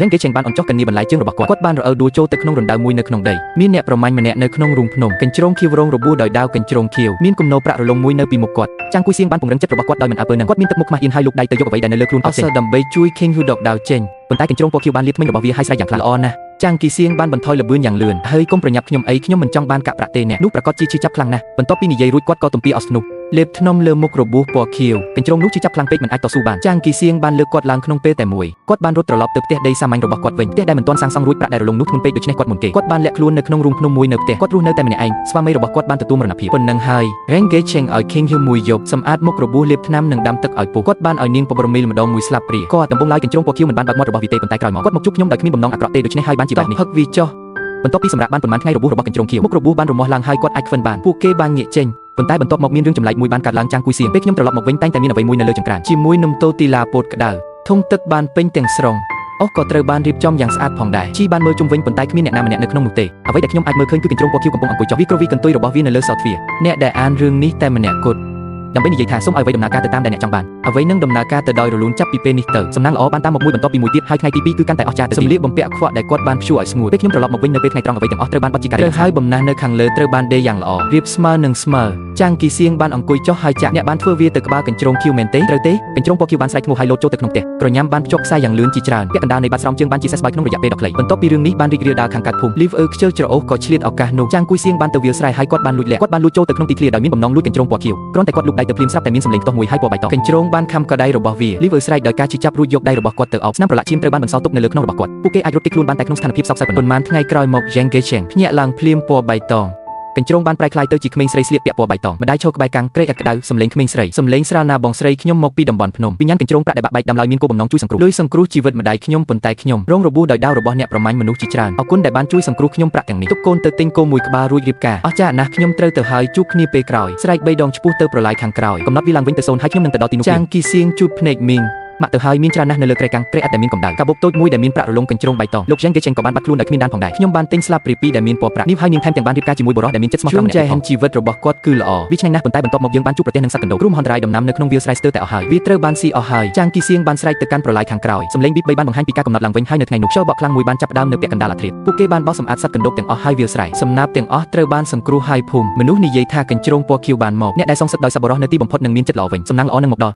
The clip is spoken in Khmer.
រៀងគេចេញបានអញ្ចោះកញ្ញាបន្លាយជើងរបស់គាត់បានរអើដួលចូលទៅក្នុងរណ្ដៅមួយនៅក្នុងដីមានអ្នកប្រមាញ់ម្នាក់នៅក្នុងរូងភ្នំកញ្ជ្រោងខៀវរងរបួសដោយដាវកញ្ជ្រោងខៀវមានគំនោប្រាក់រលងមួយនៅពីមុខគាត់ចាំងគួយសៀងបានពង្រឹងចិត្តរបស់គាត់ដោយមិនអើពើនឹងគាត់មានទឹកមុខខ្មាស់អៀនហើយលូកដៃទៅយកអ្វីដែលនៅលើខ្លួនគាត់ចេញដើម្បីជួយ King Hudok ដាវចេញប៉ុន្តែកញ្ជ្រោងពណ៌ខៀវបានលាតធ្មេញរបស់វាហើយស្រែកយ៉ាងខ្លាំងល្អណាស់ចាំងគីសៀងបានបន្ថយល្បឿនយ៉ាងលឿនហើយកុំប្រញាប់ខ្ញុំអីខ្ញុំមិនចង់បានកាក់ប្រាក់ទេអ្នកនោះប្រកាសជាឈឺចាប់ខ្លាំងណាស់បន្ទាប់ពីនិយាយរួចគាត់ក៏ទំពាអស់ស្នុះលេបធ្នំលើមុខរបួសពណ៌ខៀវកញ្ជ្រោងនោះឈឺចាប់ខ្លាំងពេកមិនអាចតស៊ូបានចាំងគីសៀងបានលើកគាត់ឡើងក្នុងពេលតែមួយគាត់បានរត់ត្រឡប់ទៅផ្ទះដីសាមញ្ញរបស់គាត់វិញផ្ទះដែលមិនទាន់សាងសង់រួចប្រាក់ដែលរលំនោះធ្ងន់ពេកដូច្នេះគាត់មុនគេគាត់បានលាក់ខ្លួននៅក្នុងរូងភ្នំមួយនៅផ្ទះគាត់រស់នៅតែម្នាក់ឯងស្វាមីរបស់គាត់បានទទួលមរណភាពប៉ុណ្ណឹងហើយ Renge Cheng ឲ្យ King Hugh មួយយប់សម្អាតមុខរបួសលេបថ្នាំនិងដាំទឹកឲ្យពុះគាត់បានឲ្យនាងពបរមីលម្ដងមួយស្លាប់ព្រាក៏ដំបងឡើយកញ្ជ្រោងពណ៌ខៀវមិនបានបើកមាត់របស់វាទេប៉ុន្តែក្រោយមកគាត់មកជួបខ្ញុំដោយគ្មានបំណងអាក្រក់ទេដូច្នេះហើយបានជាបែបនេះហឹកវាចុះបន្ទាប់ពីសម្រាប់បានប៉ុន្មានថ្ងៃរបួសរបស់កញ្ជ្រោងខៀវមុខរបួសបានរមាស់ឡើងហើយគាត់អាចខ្វិនបានពួកគេបានងាកចេញប៉ុន្តែបន្ទាប់មកមានរឿងចម្លែកមួយបានកើតឡើងចាំងគួយសៀងពេលខ្ញុំត្រឡប់មកវិញតែងតែមានអ្វីមួយនៅលើចង្ក្រានជាមួយនំតូទីឡាពោតក្តៅធុងទឹកបានពេញទាំងស្រុងអស់ក៏ត្រូវបានរៀបចំយ៉ាងស្អាតផងដែរជីបានមើលជុំវិញប៉ុន្តែគ្មានអ្នកណាម្នាក់នៅក្នុងនោះទេអ្វីដែលខ្ញុំអាចមើលឃើញគឺកញ្ជ្រោងពណ៌ខៀវកំពុងអង្គុយចុះវាក្រវីកន្ទុយរបស់វានៅលើសតទ្វារអ្នកដែលអានរឿងនេះតែម្នាក់គត់ដើម្បីនិយាយថាសូមឲ្យអ្វីដំណើរការទៅតាមដែលអ្នកចង់បានអ្វីនឹងដំណើរការទៅដោយរលូនចាប់ពីពេលនេះទៅសំណាងល្អបានតាមមកមួយបន្ទាប់ពីមួយទៀតហើយថ្ងៃទី2គឺកាន់តែអស្ចារ្យទៅសម្លៀកបំពាក់ខ្វក់ដែលគាត់បានព្យួរឲ្យស្ងួតពេលខ្ញុំត្រឡប់មកវិញនៅពេលថ្ងៃត្រង់អ្វីទាំងអស់ត្រូវបានបត់ជាការហើយបំណះនៅខាងលើត្រូវបានដេរយ៉ាងល្អរៀបស្មើនឹងស្មើចាំងគីសៀងបានអង្គុយចុះហើយចាក់អ្នកបានធ្វើវាទៅក្បាលកញ្ជ្រោងខៀវមែនទេត្រូវទេកញ្ជ្រោងពណ៌ខៀវបានស្រែកឈ្មោះហើយលោតចូលទៅក្នុងផ្ទះក្រញ៉ាំបានភ្ជាប់ខ្សែយ៉ាងលឿនជាច្រើនពាក់កណ្ដាលនៃបាតស្រោមជើងបានជាសេះស្បើយក្នុងរយៈពេលដ៏ខ្លីបន្ទាប់ពីរឿងនេះបានរីករាលដាលខាងកើតភូមិលីវអឺខ្ជិលច្រអូសក៏ឆ្លៀតឱកាសនោះចាំងគួយសៀងបានទៅវាលស្រែហើយគាត់បានលួចលាក់គាត់បានលួចចូលទៅក្នុងទីធ្លាដោយមានបំណងលួចកញ្ជ្រោងពណ៌ខៀវគ្រាន់តែគាត់លូកដៃទៅភ្លាមស្រាប់តែមានសម្លេងផ្ទោះមួយហើយពណ៌បៃតងកញ្ជ្រោងបានខំកដៃរបស់វាលីវអឺស្រែកដោយការជិះចាប់រួចយកដៃរបស់គាត់ទៅអោបស្នាមប្រឡាក់ឈាមត្រូវបានបន្សល់ទុកនៅលើខ្នងរបស់គាត់ពួកគេអាចរត់គេចខ្លួនបានតែក្នុងស្ថានភាពសោកសៅប៉ុន្មានថ្ងៃក្រោយមក Yang Gecheng ភ្ញាក់ឡើងភ្លាមពណ៌បៃតងកញ្ជ្រោងបានប្រែក្លាយទៅជាក្មេងស្រីស្លៀកពាក់ពណ៌បៃតងម្ដាយឈរក្បែរកាំងក្រេកអត់ក្ដៅសម្លេងក្មេងស្រីសម្លេងស្រាលណាបងស្រីខ្ញុំមកពីតំបន់ភ្នំវិញ្ញាណកញ្ជ្រោងប្រាក់ដែលបាក់បែកដាំឡើយមានគោលបំណងជួយសង្គ្រោះជីវិតម្ដាយខ្ញុំប៉ុន្តែខ្ញុំរងរបួសដោយដាវរបស់អ្នកប្រមាញ់មនុស្សជាច្រើនអរគុណដែលបានជួយសង្គ្រោះខ្ញុំប្រាក់ទាំងនេះទុកកូនទៅទិញគោមួយក្បាលរួចរៀបការអស្ចារ្យណាស់ខ្ញុំត្រូវទៅហើយជួបគ្នាពេលក្រោយស្រែក3ដងឆ្ពោះទៅប្រឡាយខាងក្រោយកំណត់វាឡើងវិញទៅ0ហើយខ្ញុំនឹងទៅដល់ទីនោះចាំងគីសៀងជូតភ្នែកមីងមកទៅហើយមានច្រើនណាស់នៅលើក្រែកាំងក្រែអត់តែមានកម្ដៅកាបូបតូចមួយដែលមានប្រាក់រលុងកញ្ជ្រោងបៃតងលោកយ៉ាងគេចេញក៏បានបាត់ខ្លួនដោយគ្មានដានផងដែរខ្ញុំបានទិញស្លាបព្រា2ដែលមានពណ៌ប្រាក់នេះហើយនាងថែមទាំងបានរៀបការជាមួយបុរសដែលមានចិត្តស្មោះត្រង់ម្នាក់ជីវិតរបស់គាត់គឺល្អវាឆ្ងាញ់ណាស់ប៉ុន្តែបន្ទាប់មកយើងបានជួបប្រទះនឹងសត្វកណ្ដូលគ្រោះមហន្តរាយដំណាំនៅក្នុងវាលស្រែស្ទើរតែអស់ហើយវាត្រូវបានស៊ីអស់ហើយចាងគីសៀងបានស្រែកទៅកាន់ប្រឡាយខាងក្រោយសម្លេងប៊ីប3បានបង្ហាញពីការកំណត់ឡើងវិញហើយនៅថ្ងៃនោះខ្យល់បក់ខ្លាំងមួយបានចាប់ផ្ដើមនៅពាក់កណ្ដាលអាធ្រាត្រពួកគេបានបោះសម្អាតសត្វកណ្ដូលទាំងអស់ហើយវាលស្រែសំណាបទាំងអស់ត្រូវបានសង្គ្រោះហើយភូមិមនុស្សនិយាយថាកញ្ជ្រោងពណ៌ខៀវបានមកអ្នកដែលសងសឹកដោយសប្បុរសនៅទីបំផុតនឹងមានចិត្តល្អវិញសំណាងល្អនឹងមកដល់